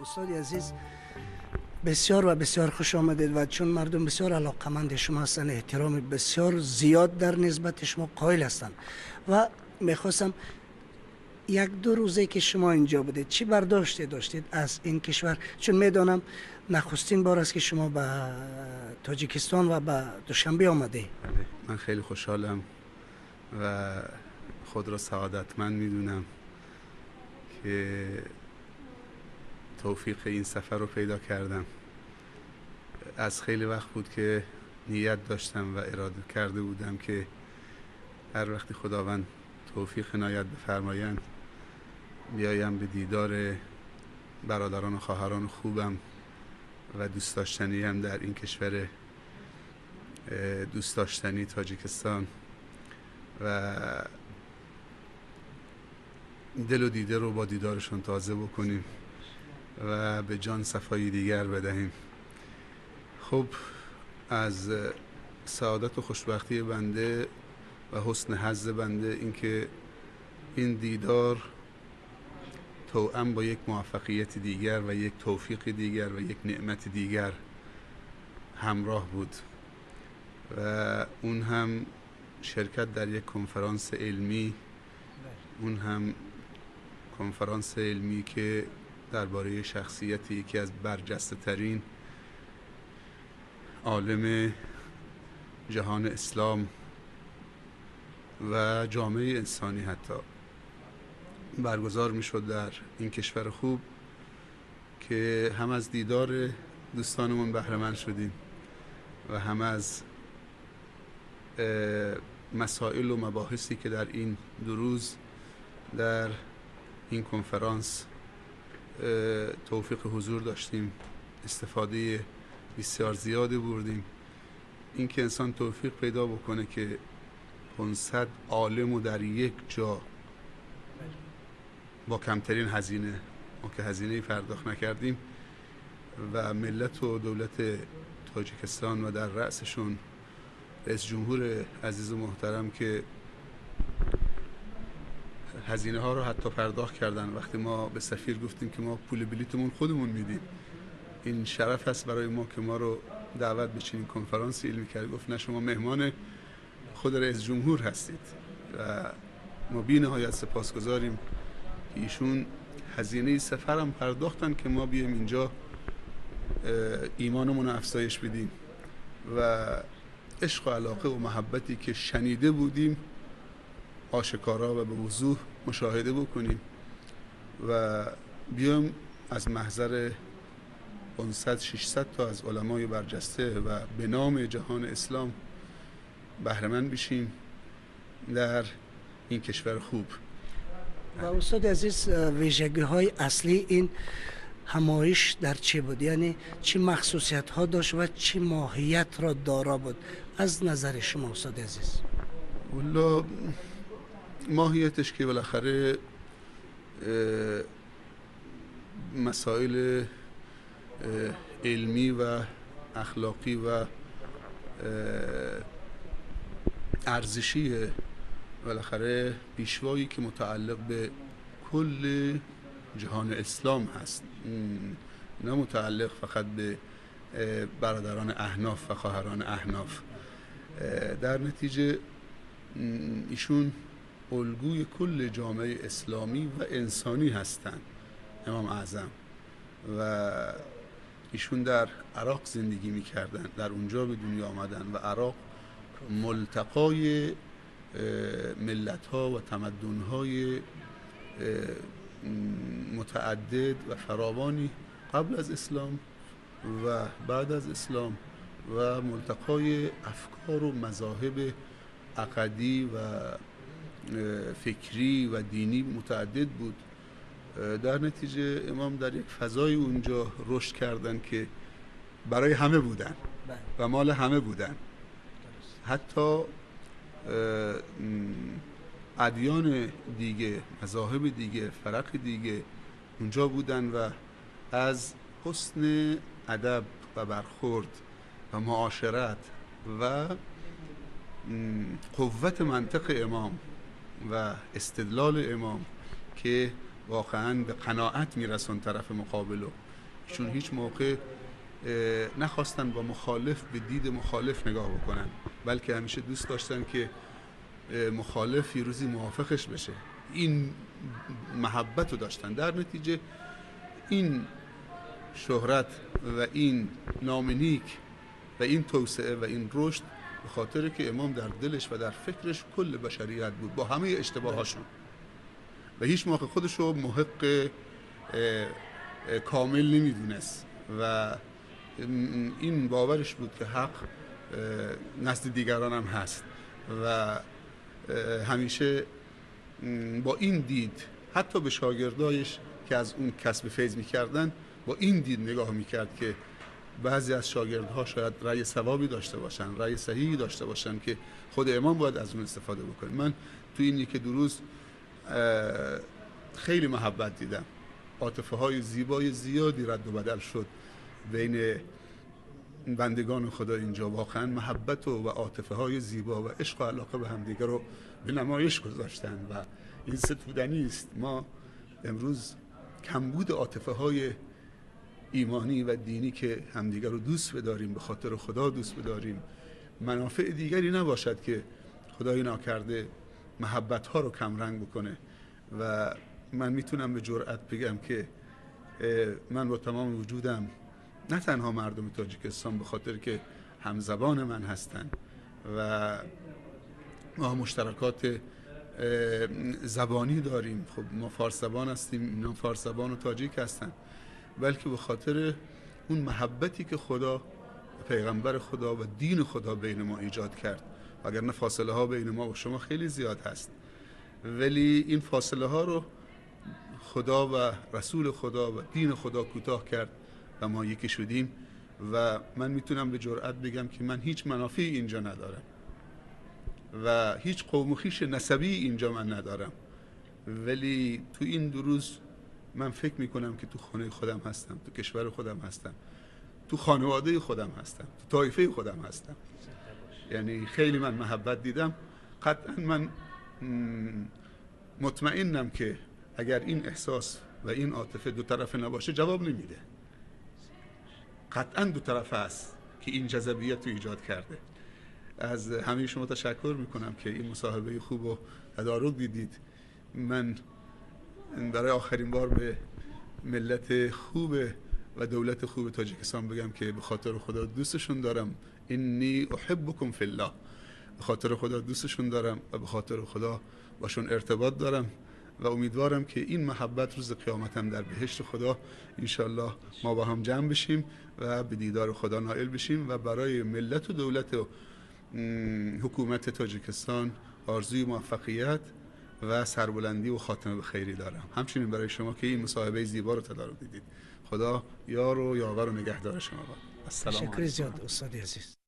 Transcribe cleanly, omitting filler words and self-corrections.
استاد عزیز بسیار و بسیار خوش آمدید و چون مردم بسیار علاقمند شما هستند، احترام بسیار زیاد در نسبت شما قائل هستند و میخواستم یک دو روزه که شما اینجا بودید چی برداشتی داشتید از این کشور؟ چون میدانم نخستین بار است که شما به تاجیکستان و به دوشنبه آمده. من خیلی خوشحالم و خود را سعادتمند میدونم که توفیق این سفر رو پیدا کردم. از خیلی وقت بود که نیت داشتم و اراده کرده بودم که هر وقتی خداوند توفیق عنایت بفرمایند بیایم به دیدار برادران و خواهران خوبم و دوست داشتنی هم در این کشور دوست داشتنی تاجیکستان و دل و دیده رو با دیدارشون تازه بکنیم و به جان صفایی دیگر بدهیم. خب از سعادت و خوشبختی بنده و حسن حظ بنده اینکه این دیدار توأم با یک موفقیت دیگر و یک توفیق دیگر و یک نعمت دیگر همراه بود و اون هم شرکت در یک کنفرانس علمی، اون هم کنفرانس علمی که درباره شخصیت یکی از برجسته ترین عالم جهان اسلام و جامعه انسانی حتی برگزار می شد در این کشور خوب که هم از دیدار دوستانمون بهره مند شدیم و هم از مسائل و مباحثی که در این دو روز در این کنفرانس توفیق حضور داشتیم استفاده بسیار زیادی بردیم. این که انسان توفیق پیدا بکنه که 500 عالم رو در یک جا با کمترین هزینه، ما که هزینه‌ای پرداخت نکردیم و ملت و دولت تاجیکستان و در رأسشون رئیس جمهور عزیز و محترم که هزینه ها رو حتی پرداخت کردن. وقتی ما به سفیر گفتیم که ما پول بلیتمون خودمون میدیم، این شرف هست برای ما که ما رو دعوت به چنین کنفرانس علمی کرد. گفت نه، شما مهمان خود رئیس جمهور هستید و ما بی نهایت سپاسگزاریم که ایشون هزینه سفر هم پرداختن که ما بیایم اینجا ایمانمون رو افزایش بدیم و عشق و علاقه و محبتی که شنیده بودیم آشکارا و به وضوح مشاهده بکنیم و بیایم از محضر 500-600 تا از علمای برجسته و به نام جهان اسلام بهره مند بشیم در این کشور خوب. و استاد عزیز ویژگی های اصلی این همایش در چه بود؟ یعنی چه مخصوصیت ها داشت و چه ماهیت را دارا بود از نظر شما استاد عزیز؟ والله ماهیتش که بالاخره مسائل علمی و اخلاقی و ارزشی بالاخره پیشوایی که متعلق به کل جهان اسلام هست، نه متعلق فقط به برادران احناف و خواهران احناف. در نتیجه ایشون الگوی کل جامعه اسلامی و انسانی هستند، امام اعظم، و ایشون در عراق زندگی میکردن، در اونجا به دنیا آمدن و عراق ملتقای ملت ها و تمدن های متعدد و فراوانی قبل از اسلام و بعد از اسلام و ملتقای افکار و مذاهب عقدی و فکری و دینی متعدد بود. در نتیجه امام در یک فضای اونجا رشد کردن که برای همه بودن و مال همه بودن. حتی ادیان دیگه، مذاهب دیگه، فرق دیگه اونجا بودن و از حسن ادب و برخورد و معاشرت و قوت منطق امام و استدلال امام که واقعاً به قناعت میرسون طرف مقابلو چون هیچ موقع نخواستن با مخالف به دید مخالف نگاه بکنن، بلکه همیشه دوست داشتن که مخالف یه روزی موافقش بشه. این محبت رو داشتن. در نتیجه این شهرت و این نام نیک و این توسعه و این رشد به خاطر که امام در دلش و در فکرش کل بشریت بود با همه اشتباهاشون و هیچ موقع خودش رو محق کامل نمیدونست و این باورش بود که حق نزد دیگران هم هست و همیشه با این دید حتی به شاگردایش که از اون کسب فیض میکردن با این دید نگاه میکرد که بعضی از شاگردها شاید رأی ثوابی داشته باشن، رأی صحیحی داشته باشن که خود امام باید از اون استفاده بکنه. من تو این یک دو روز خیلی محبت دیدم، عاطفه های زیبای زیادی رد و بدل شد بین بندگان خدا اینجا. واقعا محبت و عاطفه های زیبا و عشق و علاقه به همدیگه رو به نمایش گذاشتن و این ستودنی است. ما امروز کمبود عاطفه های ایمانی و دینی که همدیگر رو دوست بداریم، به خاطر خدا دوست بداریم، منافع دیگری نباشد که خدای ناکرده محبت ها رو کمرنگ بکنه. و من میتونم به جرئت بگم که من با تمام وجودم نه تنها مردم تاجیکستان به خاطر که همزبان من هستن و ما مشترکات زبانی داریم، خب ما فارس زبان هستیم، اینا فارس زبان و تاجیک هستن، بلکه به خاطر اون محبتی که خدا، پیغمبر خدا و دین خدا بین ما ایجاد کرد. وگرنه فاصله ها بین ما و شما خیلی زیاد هست، ولی این فاصله ها رو خدا و رسول خدا و دین خدا کوتاه کرد و ما یکی شدیم. و من میتونم به جرئت بگم که من هیچ منافعی اینجا ندارم و هیچ قوم و خویش نسبی اینجا من ندارم، ولی تو این دو روز من فکر میکنم که تو خانه خودم هستم، تو کشور خودم هستم، تو خانواده خودم هستم، تو طایفه خودم هستم. یعنی خیلی من محبت دیدم. قطعا من مطمئنم که اگر این احساس و این عاطفه دو طرفه نباشه جواب نمیده. قطعا دو طرفه است که این جذابیت رو ایجاد کرده. از همه شما تشکر میکنم که این مصاحبه خوب و تدارک دیدید. من برای آخرین بار به ملت خوب و دولت خوب تاجیکستان بگم که به خاطر خدا دوستشون دارم. انی احبکم فی الله، به خاطر خدا دوستشون دارم و به خاطر خدا باشون ارتباط دارم و امیدوارم که این محبت روز قیامتم در بهشت خدا انشالله ما با هم جمع بشیم و به دیدار خدا نائل بشیم. و برای ملت و دولت و حکومت تاجیکستان آرزوی موفقیت و سربلندی و خاتمه به خیری دارم. همچنین برای شما که این مصاحبه زیبا رو تدارک دیدید. خدا یار و یاور و نگهدار شما باد. السلام علیکم. تشکر زیاد استاد عزیز.